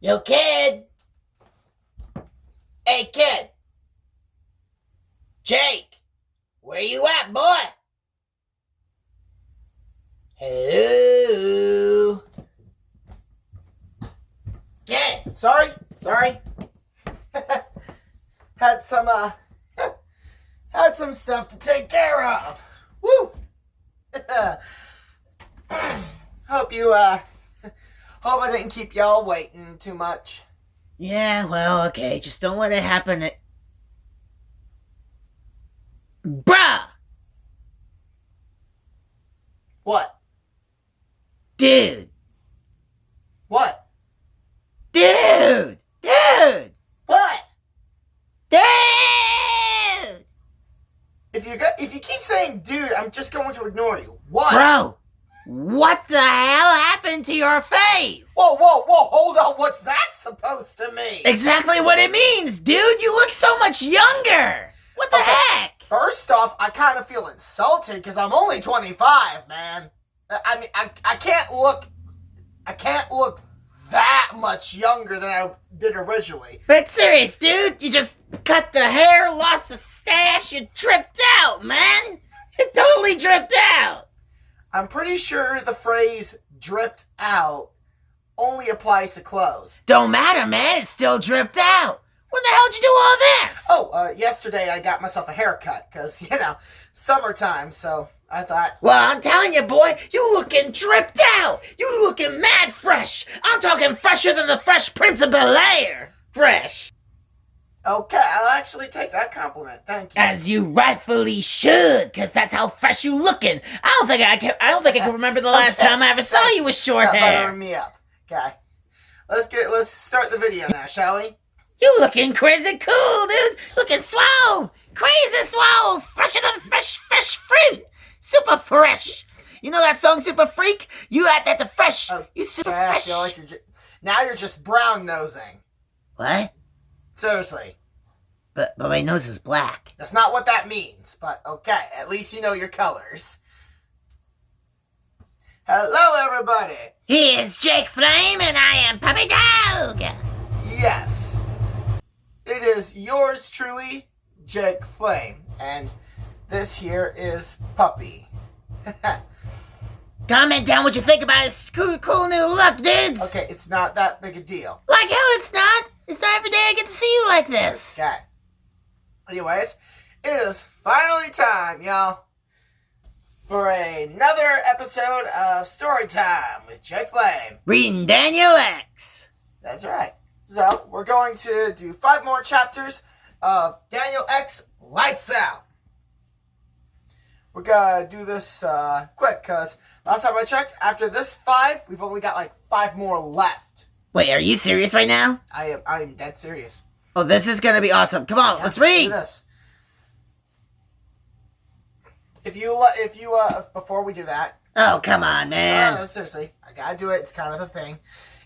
Yo, kid! Hey, kid! Jake! Where you at, boy? Hello? Kid! Sorry. had some stuff to take care of. Woo! Hope I didn't keep y'all waiting too much. Yeah, well, okay. Just don't let it happen at... Bruh! What? Dude! What? Dude! Dude! What? Dude! If you keep saying dude, I'm just going to ignore you. What? Bro! What the hell happened to your face? Whoa, hold on. What's that supposed to mean? Exactly what it means, dude! You look so much younger! What the heck? First off, I kind of feel insulted because I'm only 25, man. I mean, I can't look that much younger than I did originally. But serious, dude, you just cut the hair, lost the stash, you tripped out, man! You totally tripped out! I'm pretty sure the phrase dripped out only applies to clothes. Don't matter, man, it still dripped out! When the hell did you do all this? Yesterday I got myself a haircut because, summertime, so I thought... Well, I'm telling you, boy, you looking dripped out! You looking mad fresh! I'm talking fresher than the Fresh Prince of Bel-Air! Fresh! Okay, I'll actually take that compliment, thank you. As you rightfully should, because that's how fresh you looking. I don't think I can remember the last time I ever saw you with short Stop hair. buttering me up. Okay. Let's start the video now, shall we? You looking crazy cool, dude. Looking swole. Crazy swole. Fresher than fresh fruit. Super fresh. You know that song, Super Freak? You add that to fresh. You super I fresh. feel like now you're just brown nosing. What? Seriously. But my nose is black. That's not what that means, but okay. At least you know your colors. Hello, everybody. He is Jake Flame, and I am Puppy Dog. Yes. It is yours truly, Jake Flame, and this here is Puppy. Comment down what you think about his cool new look, dudes. Okay, it's not that big a deal. Like hell it's not. It's not every day I get to see you like this. Okay. Anyways, it is finally time, y'all, for another episode of Storytime with Jake Flame. Reading Daniel X. That's right. So, we're going to do 5 more chapters of Daniel X Lights Out. We're going to do this quick, because last time I checked, after this 5, we've only got like 5 more left. Wait, are you serious right now? I am dead serious. Oh, this is gonna be awesome. Come on, let's read. Do this. If you before we do that. Oh, come on, man. No, seriously, I gotta do it. It's kind of the thing.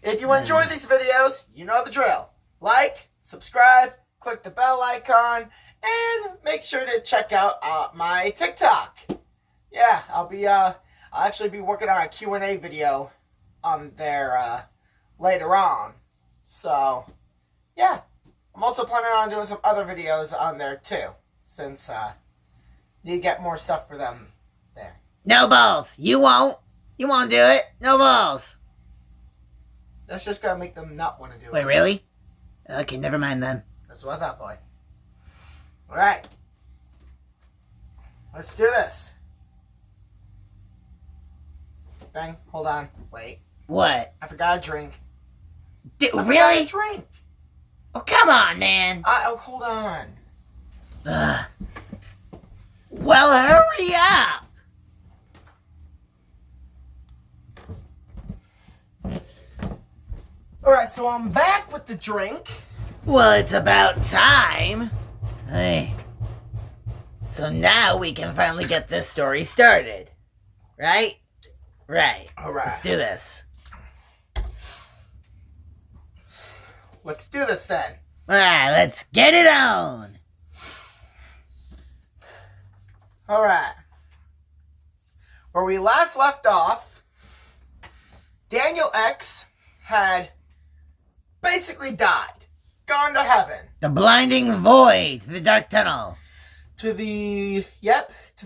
If you enjoy these videos, you know the drill. Like, subscribe, click the bell icon, and make sure to check out my TikTok. Yeah, I'll actually be working on a Q&A video on there later on. So, yeah. I'm also planning on doing some other videos on there too, since need to get more stuff for them there. No balls. You won't. You won't do it. No balls. That's just gonna make them not want to do it. Wait, really? Okay, never mind then. That's what I thought, boy. Alright. Let's do this. Bang, hold on. Wait. What? I forgot a drink. Really? A drink. Oh, come on, man. Hold on. Ugh. Well, hurry up. Alright, so I'm back with the drink. Well, it's about time. Hey. So now we can finally get this story started. Right? Right. Alright. Let's do this. Let's do this then. Alright, let's get it on. Alright. Where we last left off, Daniel X had basically died. Gone to heaven. The blinding void, the dark tunnel. To the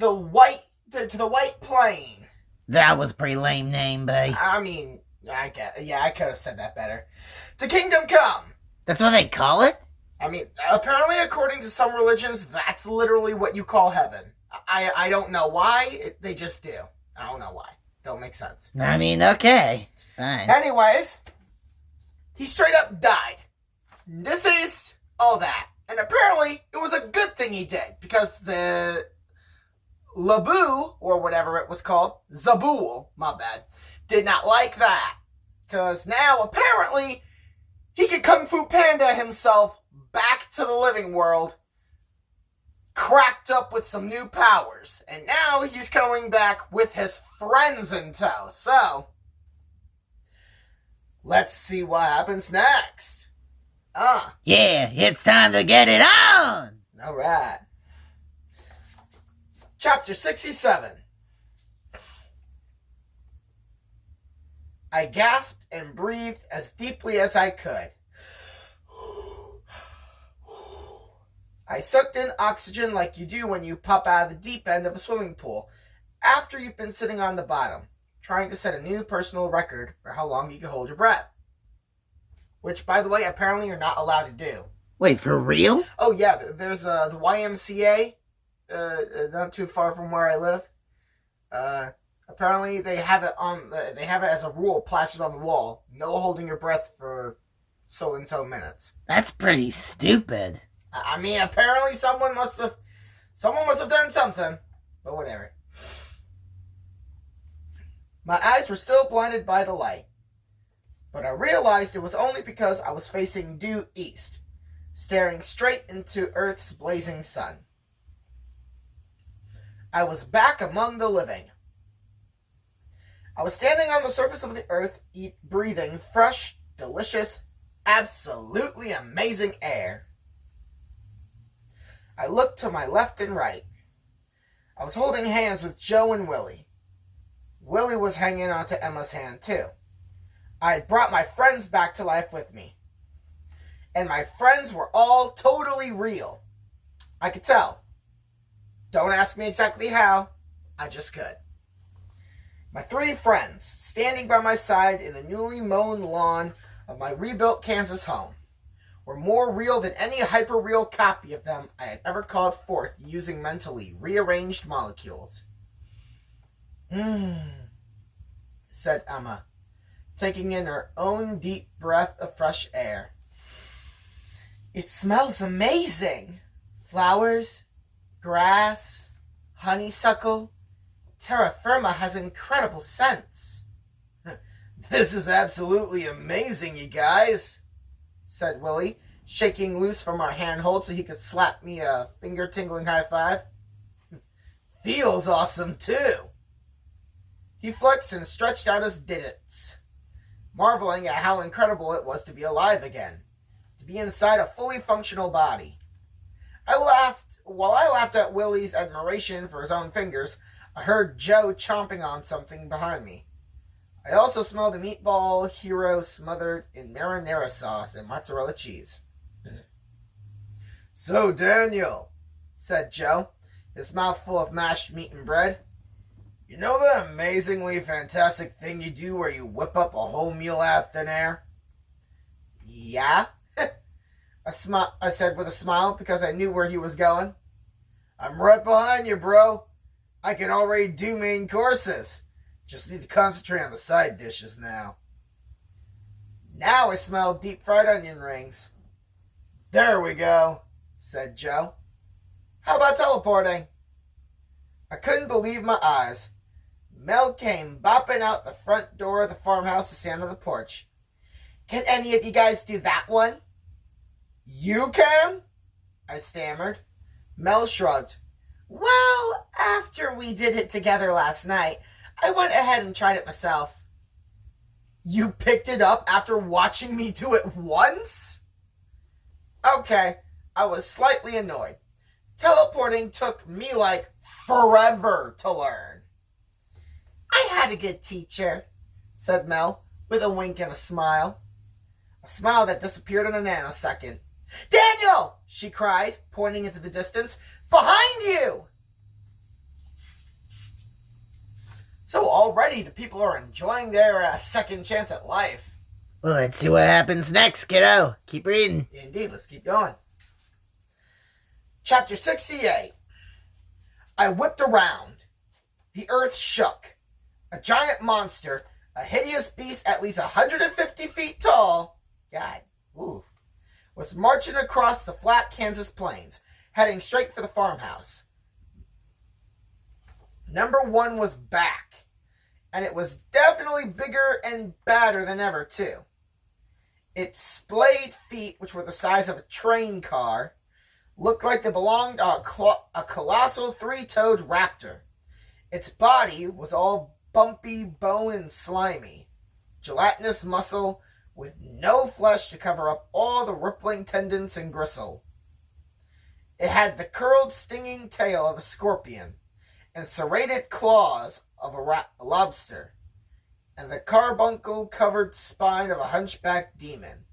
white plane. That was a pretty lame name, babe. I mean, I could have said that better. To kingdom come. That's what they call it? I mean, apparently according to some religions, that's literally what you call heaven. I don't know why, they just do. I don't know why. Don't make sense. I mean, okay. Fine. Anyways, he straight up died. Deceased, all that. And apparently, it was a good thing he did, because the Labu, or whatever it was called, Zabul, my bad, did not like that. Because now, apparently, he could Kung Fu Panda himself back to the living world, cracked up with some new powers. And now he's coming back with his friends in tow. So, let's see what happens next. Yeah, it's time to get it on! Alright. Chapter 67. I gasped and breathed as deeply as I could. I sucked in oxygen like you do when you pop out of the deep end of a swimming pool after you've been sitting on the bottom, trying to set a new personal record for how long you can hold your breath. Which, by the way, apparently you're not allowed to do. Wait, for real? Oh, yeah, there's the YMCA, not too far from where I live. Apparently they have it as a rule plastered on the wall. No holding your breath for so-and-so minutes. That's pretty stupid. I mean, apparently someone must have done something, but whatever. My eyes were still blinded by the light, but I realized it was only because I was facing due east, staring straight into Earth's blazing sun. I was back among the living. I was standing on the surface of the earth, breathing fresh, delicious, absolutely amazing air. I looked to my left and right. I was holding hands with Joe and Willie. Willie was hanging onto Emma's hand too. I had brought my friends back to life with me. And my friends were all totally real. I could tell. Don't ask me exactly how. I just could. My three friends, standing by my side in the newly mown lawn of my rebuilt Kansas home, were more real than any hyper-real copy of them I had ever called forth using mentally rearranged molecules. Said Emma, taking in her own deep breath of fresh air. It smells amazing. Flowers, grass, honeysuckle. Terra firma has incredible scents. This is absolutely amazing, you guys, said Willie, shaking loose from our handhold so he could slap me a finger-tingling high five. Feels awesome, too. He flexed and stretched out his digits, marveling at how incredible it was to be alive again, to be inside a fully functional body. While I laughed at Willie's admiration for his own fingers, I heard Joe chomping on something behind me. I also smelled a meatball hero smothered in marinara sauce and mozzarella cheese. So, Daniel, said Joe, his mouth full of mashed meat and bread, you know the amazingly fantastic thing you do where you whip up a whole meal out of thin air? Yeah, I said with a smile because I knew where he was going. I'm right behind you, bro. I can already do main courses. Just need to concentrate on the side dishes now. Now I smell deep fried onion rings. There we go, said Joe. How about teleporting? I couldn't believe my eyes. Mel came bopping out the front door of the farmhouse to stand on the porch. Can any of you guys do that one? You can? I stammered. Mel shrugged. Well, after we did it together last night, I went ahead and tried it myself. You picked it up after watching me do it once? Okay, I was slightly annoyed. Teleporting took me like forever to learn. I had a good teacher, said Mel, with a wink and a smile. a smile that disappeared in a nanosecond. "Daniel!" she cried, pointing into the distance. "Behind you!" So already the people are enjoying their second chance at life. Well, let's see what happens next, kiddo. Keep reading. Indeed, let's keep going. Chapter 68. I whipped around. The earth shook. A giant monster, a hideous beast at least 150 feet tall, God, oof, was marching across the flat Kansas plains, heading straight for the farmhouse. Number 1 was back, and it was definitely bigger and badder than ever, too. Its splayed feet, which were the size of a train car, looked like they belonged to a colossal 3-toed raptor. Its body was all bumpy bone and slimy, gelatinous muscle with no flesh to cover up all the rippling tendons and gristle. It had the curled, stinging tail of a scorpion and serrated claws of a lobster, and the carbuncle-covered spine of a hunchback demon.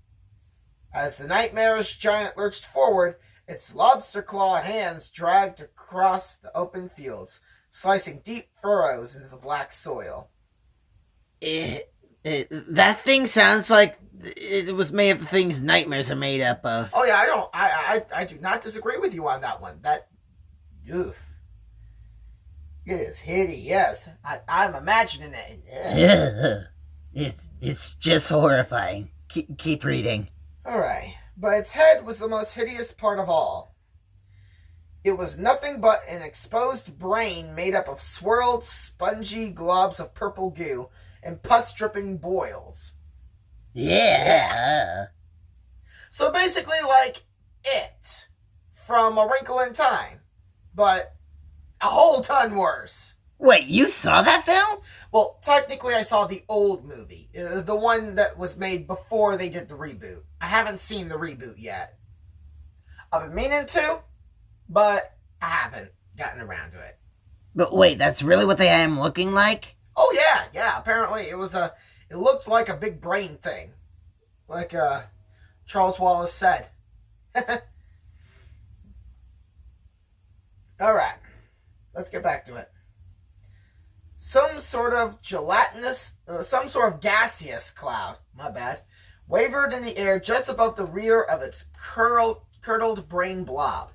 As the nightmarish giant lurched forward, its lobster-claw hands dragged across the open fields, slicing deep furrows into the black soil. That thing sounds like it was made of the things nightmares are made up of. Oh yeah, I do not disagree with you on that one. Oof. It is hideous. I'm imagining it. It's just horrifying. Keep reading. Alright, but its head was the most hideous part of all. It was nothing but an exposed brain made up of swirled, spongy globs of purple goo and pus-dripping boils. Yeah. So basically like It from A Wrinkle in Time, but a whole ton worse. Wait, you saw that film? Well, technically I saw the old movie, the one that was made before they did the reboot. I haven't seen the reboot yet. I've been meaning to, but I haven't gotten around to it. But wait, that's really what they had him looking like? Oh yeah, apparently it looked like a big brain thing. Like Charles Wallace said. Alright, let's get back to it. Some sort of gaseous cloud, my bad, wavered in the air just above the rear of its curdled brain blob.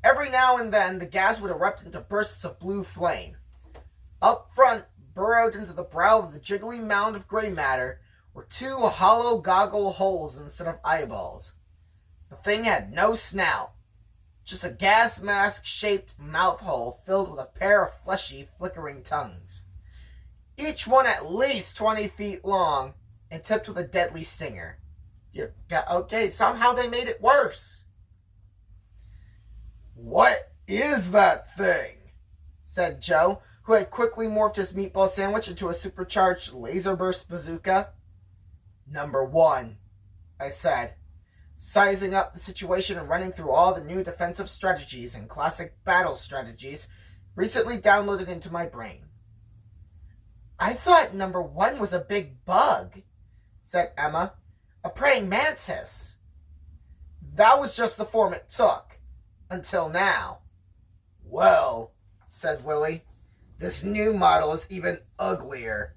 Every now and then, the gas would erupt into bursts of blue flame. Up front, burrowed into the brow of the jiggly mound of gray matter, were 2 hollow goggle holes instead of eyeballs. The thing had no snout, just a gas mask-shaped mouth hole filled with a pair of fleshy, flickering tongues. Each one at least 20 feet long and tipped with a deadly stinger. Okay, somehow they made it worse. "What is that thing?" said Joe, who had quickly morphed his meatball sandwich into a supercharged laser burst bazooka. "Number 1, I said, sizing up the situation and running through all the new defensive strategies and classic battle strategies recently downloaded into my brain. "I thought number 1 was a big bug," said Emma, "a praying mantis." "That was just the form it took, until now." "Well," said Willie, "this new model is even uglier.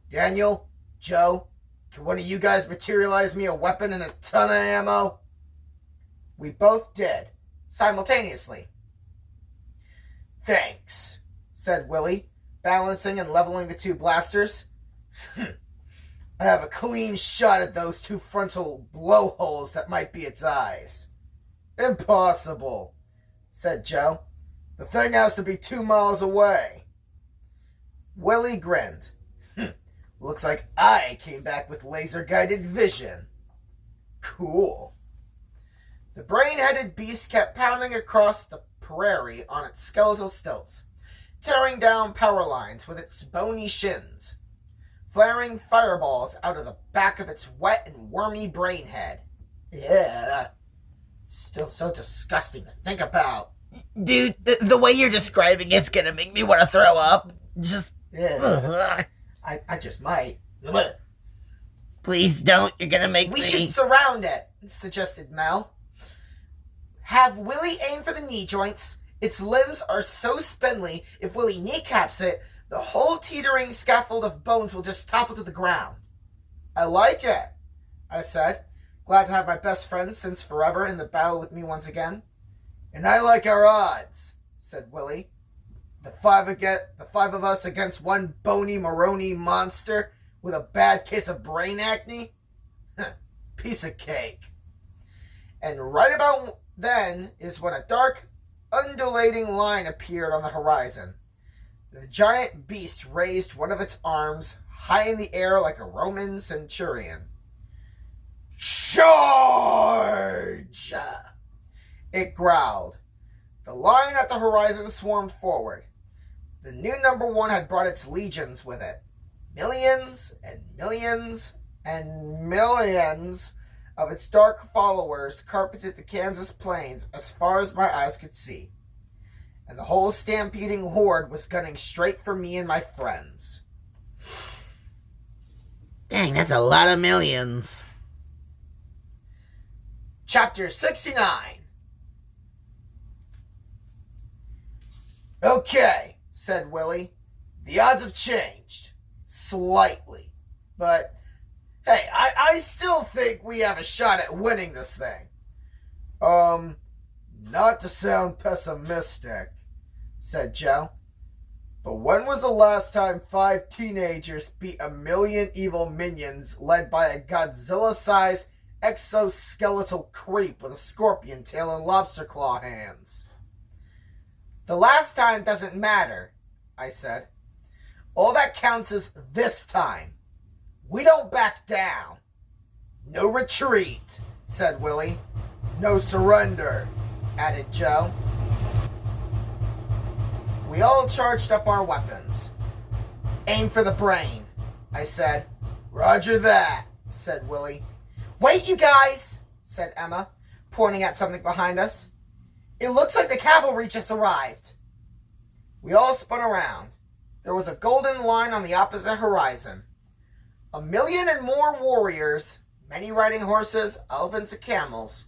Daniel, Joe, can one of you guys materialize me a weapon and a ton of ammo?" We both did, simultaneously. "Thanks," said Willie, balancing and leveling the 2 blasters. "I have a clean shot at those 2 frontal blowholes that might be its eyes." "Impossible," said Joe. "The thing has to be 2 miles away." Willie grinned. "Looks like I came back with laser-guided vision." "Cool." The brain-headed beast kept pounding across the prairie on its skeletal stilts, tearing down power lines with its bony shins, flaring fireballs out of the back of its wet and wormy brain head. Yeah, it's still so disgusting to think about. Dude, the way you're describing it's gonna make me want to throw up. Just... Yeah. I just might. Please don't. You're gonna make We me... should surround it, suggested Mel. Have Willie aim for the knee joints. Its limbs are so spindly, if Willie kneecaps it, the whole teetering scaffold of bones will just topple to the ground. I like it, I said, glad to have my best friend since forever in the battle with me once again. And I like our odds, said Willie. The five of us against one bony Moroni monster with a bad case of brain acne? Piece of cake. And right about then is when a dark, undulating line appeared on the horizon. The giant beast raised one of its arms high in the air like a Roman centurion. Charge! It growled. The line at the horizon swarmed forward. The new number one had brought its legions with it. Millions and millions and millions of its dark followers carpeted the Kansas plains as far as my eyes could see. And the whole stampeding horde was gunning straight for me and my friends. Dang, that's a lot of millions. Chapter 69. Okay, said Willie. The odds have changed. Slightly. But, hey, I still think we have a shot at winning this thing. Not to sound pessimistic, said Joe. But when was the last time 5 teenagers beat a million evil minions led by a Godzilla-sized exoskeletal creep with a scorpion tail and lobster claw hands? The last time doesn't matter, I said. All that counts is this time. We don't back down. No retreat, said Willie. No surrender, added Joe. We all charged up our weapons. Aim for the brain, I said. Roger that, said Willie. Wait, you guys, said Emma, pointing at something behind us. It looks like the cavalry just arrived. We all spun around. There was a golden line on the opposite horizon. 1 million and more warriors, many riding horses, elephants, and camels,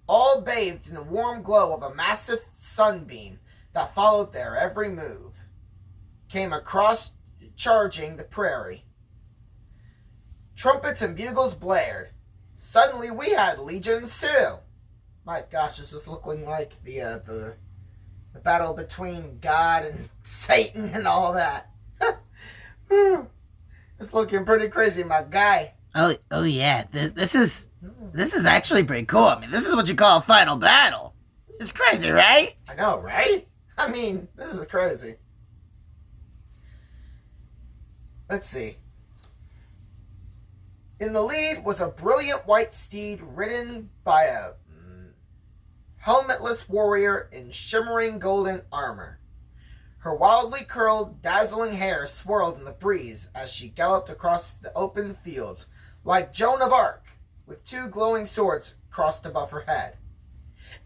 all bathed in the warm glow of a massive sunbeam that followed their every move, came across charging the prairie. Trumpets and bugles blared. Suddenly we had legions too. My gosh, this is looking like the battle between God and Satan and all that. It's looking pretty crazy, my guy. Oh yeah. This is actually pretty cool. I mean, this is what you call a final battle. It's crazy, right? I know, right? I mean, this is crazy. Let's see. In the lead was a brilliant white steed ridden by a helmetless warrior in shimmering golden armor. Her wildly curled, dazzling hair swirled in the breeze as she galloped across the open fields, like Joan of Arc, with 2 glowing swords crossed above her head.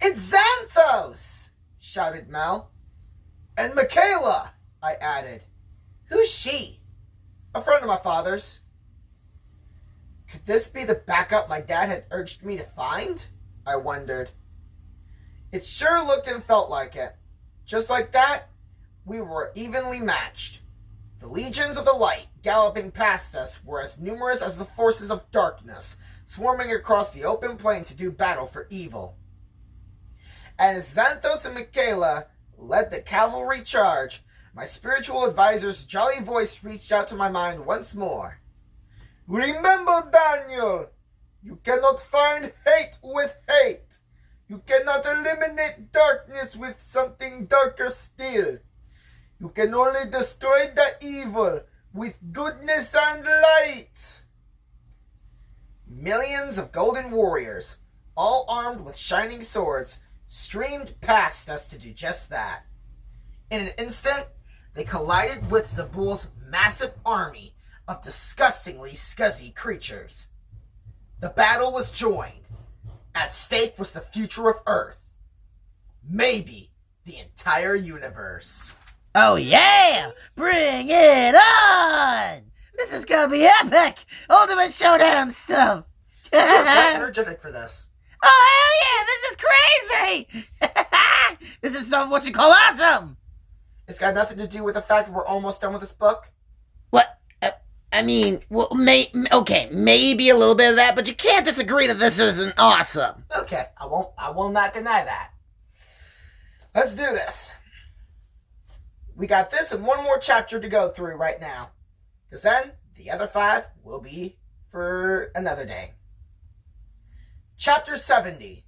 It's Xanthos! Shouted Mel. And Michaela, I added. Who's she? A friend of my father's. Could this be the backup my dad had urged me to find? I wondered. It sure looked and felt like it. Just like that, we were evenly matched. The legions of the light galloping past us were as numerous as the forces of darkness, swarming across the open plain to do battle for evil. As Xanthos and Michaela led the cavalry charge, my spiritual advisor's jolly voice reached out to my mind once more. Remember, Daniel, you cannot find hate with hate. You cannot eliminate darkness with something darker still. You can only destroy the evil with goodness and light. Millions of golden warriors, all armed with shining swords, streamed past us to do just that. In an instant, they collided with Zabul's massive army of disgustingly scuzzy creatures. The battle was joined. At stake was the future of Earth. Maybe the entire universe. Oh yeah! Bring it on! This is gonna be epic! Ultimate Showdown stuff! You're quite energetic for this. Oh, hell yeah! This is crazy! This is what you call awesome! It's got nothing to do with the fact that we're almost done with this book? What? Okay, maybe a little bit of that, but you can't disagree that this isn't awesome. Okay, I will not deny that. Let's do this. We got this and one more chapter to go through right now. Because then, the other 5 will be for another day. Chapter 70.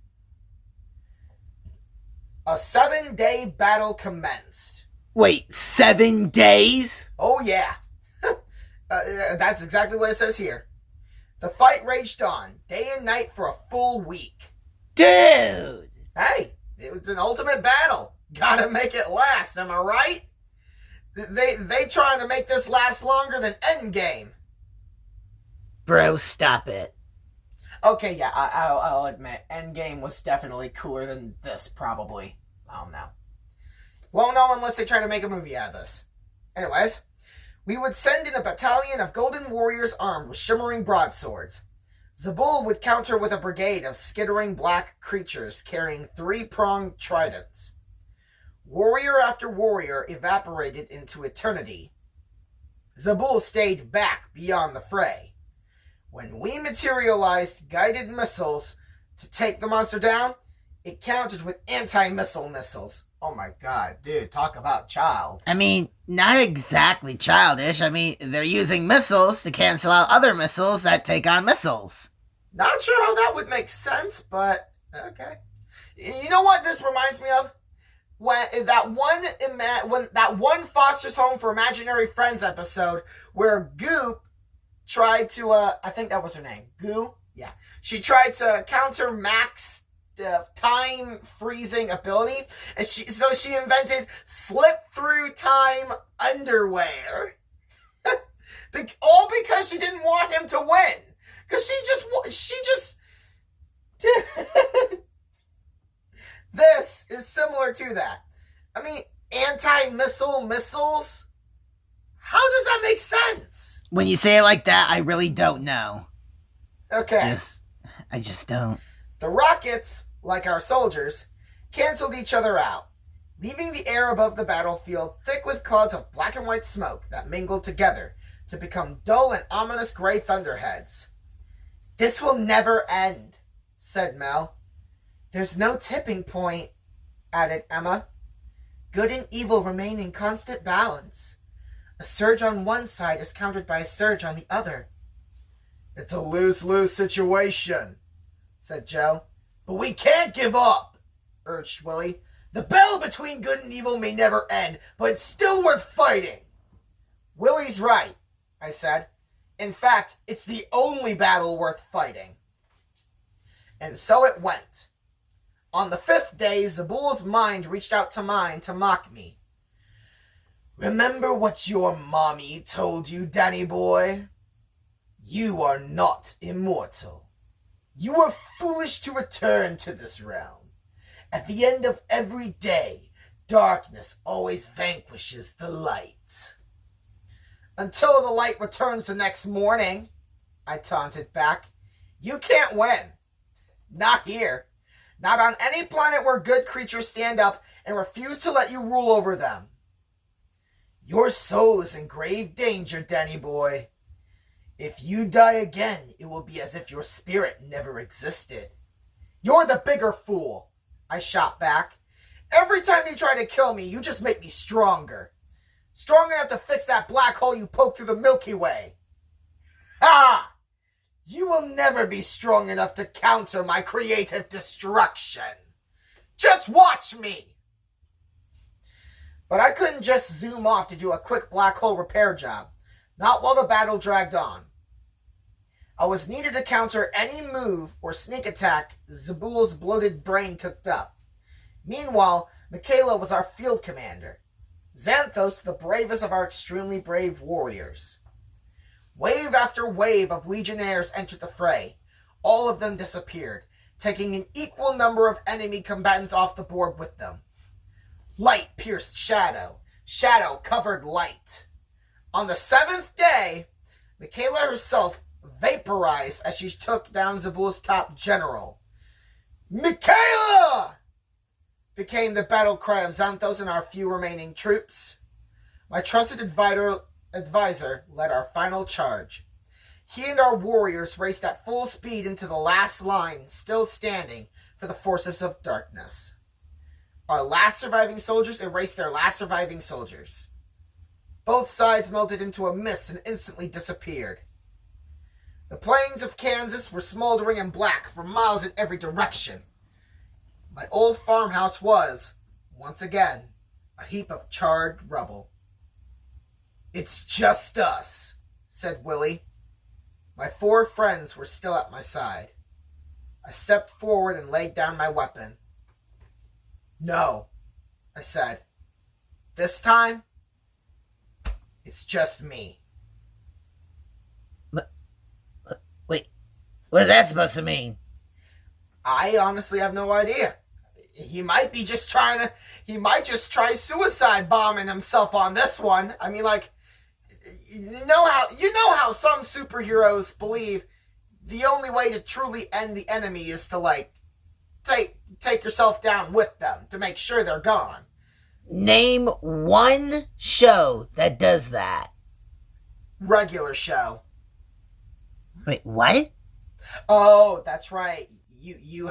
A 7-day battle commenced. Wait, 7 days? Oh yeah. That's exactly what it says here. The fight raged on, day and night for a full week. Dude! Hey, it was an ultimate battle. Gotta make it last, am I right? They trying to make this last longer than Endgame. Bro, stop it. Okay, yeah, I'll admit, Endgame was definitely cooler than this, probably. I don't know. Won't know unless they try to make a movie out of this. Anyways, we would send in a battalion of golden warriors armed with shimmering broadswords. Zabul would counter with a brigade of skittering black creatures carrying 3-pronged tridents. Warrior after warrior evaporated into eternity. Zabul stayed back beyond the fray. When we materialized guided missiles to take the monster down, it countered with anti-missile missiles. Oh my god, dude, talk about child. I mean, not exactly childish. I mean, they're using missiles to cancel out other missiles that take on missiles. Not sure how that would make sense, but okay. You know what this reminds me of? When that one Foster's Home for Imaginary Friends episode where Goop tried to, I think that was her name. Goo? Yeah. She tried to counter Mac's time freezing ability, and so she invented slip through time underwear. All because she didn't want him to win. Because she just This is similar to that. I mean, anti-missile missiles? How does that make sense? When you say it like that, I really don't know. Okay. I just don't. The rockets, like our soldiers, canceled each other out, leaving the air above the battlefield thick with clouds of black and white smoke that mingled together to become dull and ominous gray thunderheads. "This will never end," said Mel. "There's no tipping point," added Emma. "Good and evil remain in constant balance. A surge on one side is countered by a surge on the other." "It's a lose-lose situation," said Joe. "But we can't give up," urged Willie. "The battle between good and evil may never end, but it's still worth fighting." "Willie's right," I said. "In fact, it's the only battle worth fighting." And so it went. On the 5th day, Zabul's mind reached out to mine to mock me. "Remember what your mommy told you, Danny boy? You are not immortal. You were foolish to return to this realm. At the end of every day, darkness always vanquishes the light." "Until the light returns the next morning," I taunted back. "You can't win. Not here. Not on any planet where good creatures stand up and refuse to let you rule over them. Your soul is in grave danger, Danny boy. If you die again, it will be as if your spirit never existed." "You're the bigger fool," I shot back. "Every time you try to kill me, you just make me stronger. Strong enough to fix that black hole you poked through the Milky Way." "Ha! You will never be strong enough to counter my creative destruction. Just watch me." But I couldn't just zoom off to do a quick black hole repair job, not while the battle dragged on. I was needed to counter any move or sneak attack Zabul's bloated brain cooked up. Meanwhile, Michaela was our field commander. Xanthos, the bravest of our extremely brave warriors. Wave after wave of legionnaires entered the fray. All of them disappeared, taking an equal number of enemy combatants off the board with them. Light pierced shadow. Shadow covered light. On the 7th day, Michaela herself vaporized as she took down Zabuul's top general. Michaela! Became the battle cry of Xanthos and our few remaining troops. My trusted advisor led our final charge. He and our warriors raced at full speed into the last line still standing for the forces of darkness. Our last surviving soldiers erased their last surviving soldiers. Both sides melted into a mist and instantly disappeared. The plains of Kansas were smoldering and black for miles in every direction. My old farmhouse was, once again, a heap of charred rubble. "It's just us," said Willie. My 4 friends were still at my side. I stepped forward and laid down my weapon. "No," I said. "This time, it's just me." Wait, what's that supposed to mean? I honestly have no idea. He might just try suicide bombing himself on this one. I mean, like, you know how some superheroes believe the only way to truly end the enemy is to, like, take yourself down with them to make sure they're gone. Name one show that does that. Regular show. Wait, what? Oh, that's right. You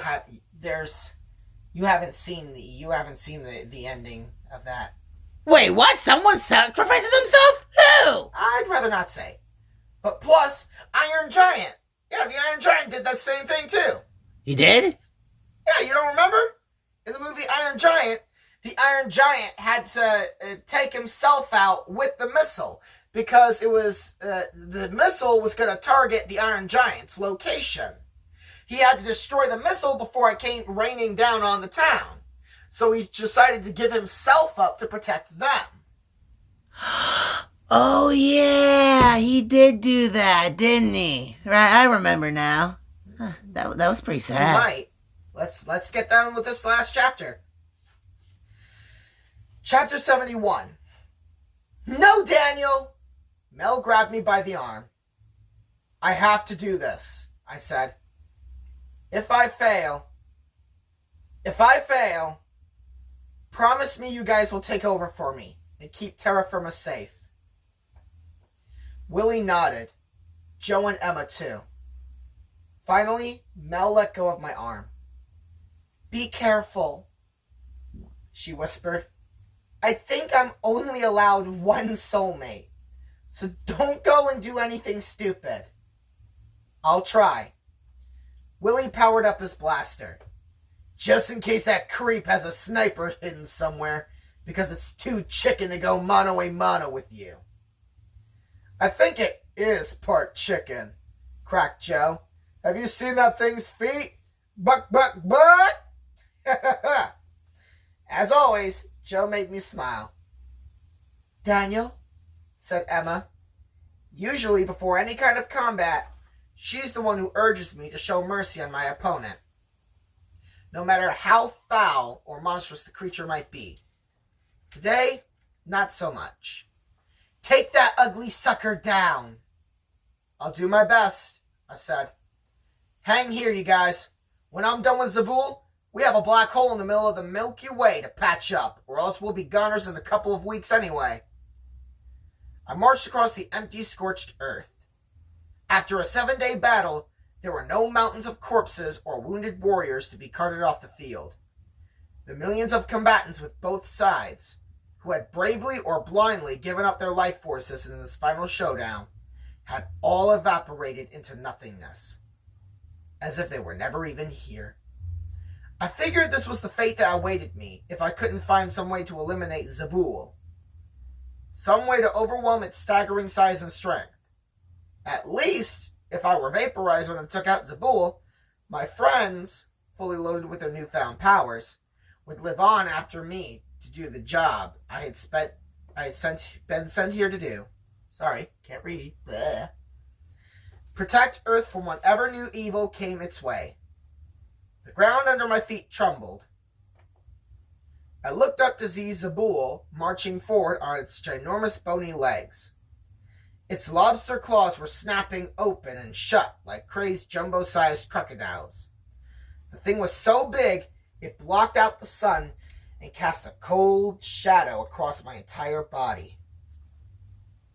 haven't seen the ending of that. Wait, what? Someone sacrifices himself? Who? I'd rather not say. But plus, Iron Giant. Yeah, the Iron Giant did that same thing too. He did? Yeah, you don't remember? In the movie Iron Giant, the Iron Giant had to take himself out with the missile because it was the missile was going to target the Iron Giant's location. He had to destroy the missile before it came raining down on the town. So he decided to give himself up to protect them. Oh yeah, he did do that, didn't he? Right, I remember now. That was pretty sad. You might. Let's get down with this last chapter. Chapter 71. "No, Daniel!" Mel grabbed me by the arm. "I have to do this," I said. If I fail, promise me you guys will take over for me and keep terra firma safe." Willie nodded. Joe and Emma too. Finally, Mel let go of my arm. "Be careful," she whispered. "I think I'm only allowed one soulmate, so don't go and do anything stupid." "I'll try." Willie powered up his blaster, just in case that creep has a sniper hidden somewhere, because it's too chicken to go mano-a-mano with you. "I think it is part chicken," cracked Joe. "Have you seen that thing's feet? Buck, buck, buck!" As always, Joe made me smile. "Daniel," said Emma. Usually before any kind of combat, she's the one who urges me to show mercy on my opponent, no matter how foul or monstrous the creature might be. Today, not so much. "Take that ugly sucker down." "I'll do my best," I said. "Hang here, you guys. When I'm done with Zabuul, we have a black hole in the middle of the Milky Way to patch up, or else we'll be goners in a couple of weeks anyway." I marched across the empty, scorched earth. After a 7-day battle, there were no mountains of corpses or wounded warriors to be carted off the field. The millions of combatants with both sides, who had bravely or blindly given up their life forces in this final showdown, had all evaporated into nothingness, as if they were never even here. I figured this was the fate that awaited me if I couldn't find some way to eliminate Zabuul. Some way to overwhelm its staggering size and strength. At least, if I were vaporized when I took out Zabuul, my friends, fully loaded with their newfound powers, would live on after me to do the job I had been sent here to do. Sorry, can't read. Bleh. Protect Earth from whatever new evil came its way. The ground under my feet trembled. I looked up to see Zabuul marching forward on its ginormous bony legs. Its lobster claws were snapping open and shut like crazed jumbo-sized crocodiles. The thing was so big, it blocked out the sun and cast a cold shadow across my entire body.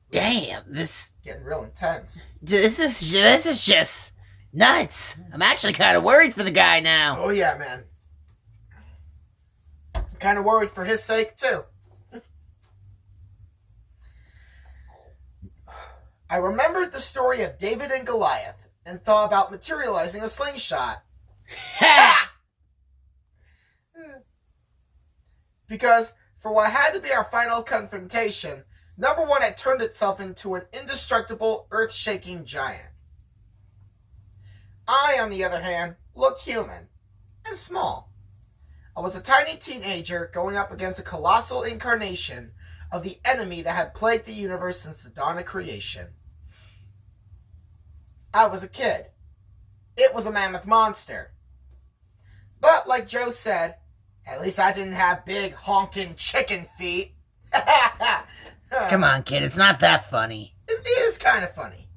Damn, this Getting real intense. is just nuts. I'm actually kind of worried for the guy now. Oh yeah, man. I'm kind of worried for his sake, too. I remembered the story of David and Goliath and thought about materializing a slingshot. Ha! Because for what had to be our final confrontation, number one had turned itself into an indestructible, earth-shaking giant. I, on the other hand, looked human and small. I was a tiny teenager going up against a colossal incarnation of the enemy that had plagued the universe since the dawn of creation. I was a kid. It was a mammoth monster. But like Joe said, at least I didn't have big honking chicken feet. Come on, kid, it's not that funny. It is kind of funny.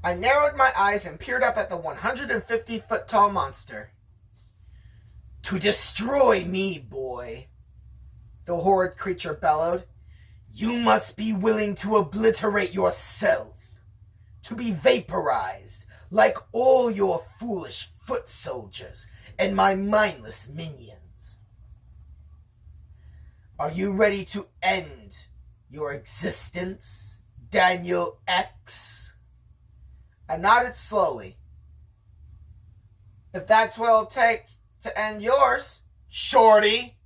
I narrowed my eyes and peered up at the 150-foot-tall monster. To destroy me, boy, the horrid creature bellowed. You must be willing to obliterate yourself. To be vaporized like all your foolish foot soldiers and my mindless minions. Are you ready to end your existence, Daniel X? I nodded slowly. If that's what it'll take to end yours, Shorty.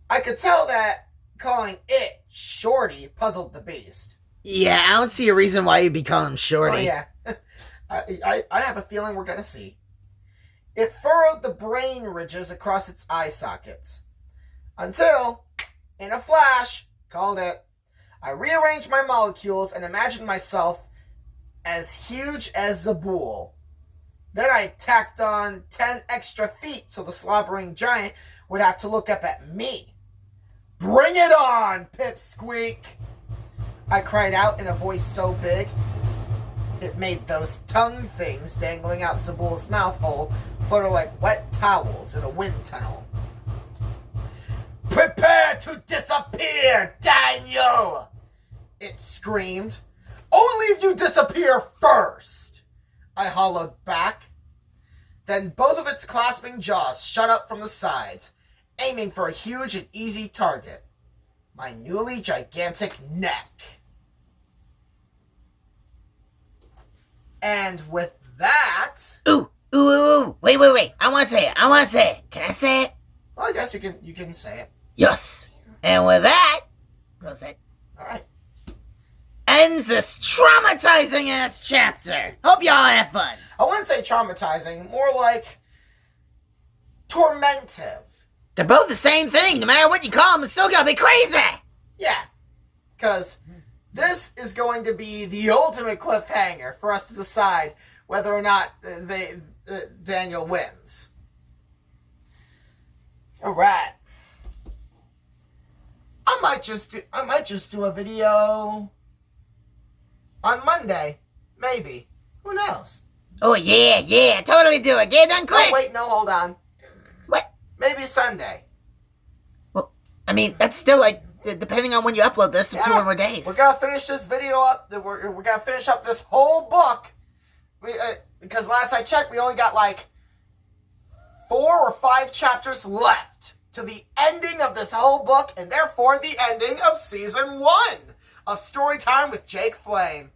I could tell that calling it Shorty puzzled the beast. Yeah, I don't see a reason why you'd be calling him Shorty. Oh, yeah. I have a feeling we're going to see. It furrowed the brain ridges across its eye sockets. Until, in a flash, called it, I rearranged my molecules and imagined myself as huge as Zaboul. Then I tacked on 10 extra feet so the slobbering giant would have to look up at me. Bring it on, Pipsqueak! I cried out in a voice so big, it made those tongue things dangling out Zaboul's mouth hole flutter like wet towels in a wind tunnel. Prepare to disappear, Daniel! It screamed. Only if you disappear first! I hollowed back. Then both of its clasping jaws shot up from the sides, aiming for a huge and easy target. My newly gigantic neck. And with that... Ooh. Wait. I want to say it. Can I say it? Well, I guess you can say it. Yes. And with that, goes it. Alright. Ends this traumatizing ass chapter. Hope y'all have fun. I wouldn't say traumatizing, more like tormentive. They're both the same thing. No matter what you call them, it's still gonna be crazy. Yeah. Because this is going to be the ultimate cliffhanger for us to decide whether or not Daniel wins. Alright. I might just do a video on Monday. Maybe. Who knows? Oh, yeah. Totally do it. Get it done quick. Oh, wait, no, hold on. What? Maybe Sunday. Well, I mean, that's still like, depending on when you upload this, 2 more days. We're gonna finish this video up. We're gonna finish up this whole book. Because last I checked, we only got like 4 or 5 chapters left to the ending of this whole book, and therefore the ending of Season 1 of Storytime with Jake Flame.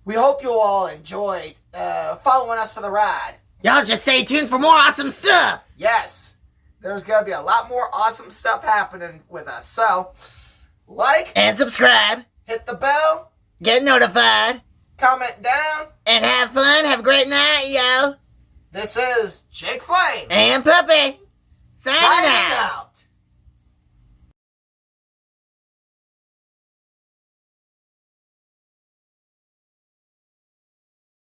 We hope you all enjoyed following us for the ride. Y'all just stay tuned for more awesome stuff. Yes, there's going to be a lot more awesome stuff happening with us. So, like, and subscribe, hit the bell, get notified, comment down, and have fun. Have a great night, yo. This is Jake Flame And Puppy signing out.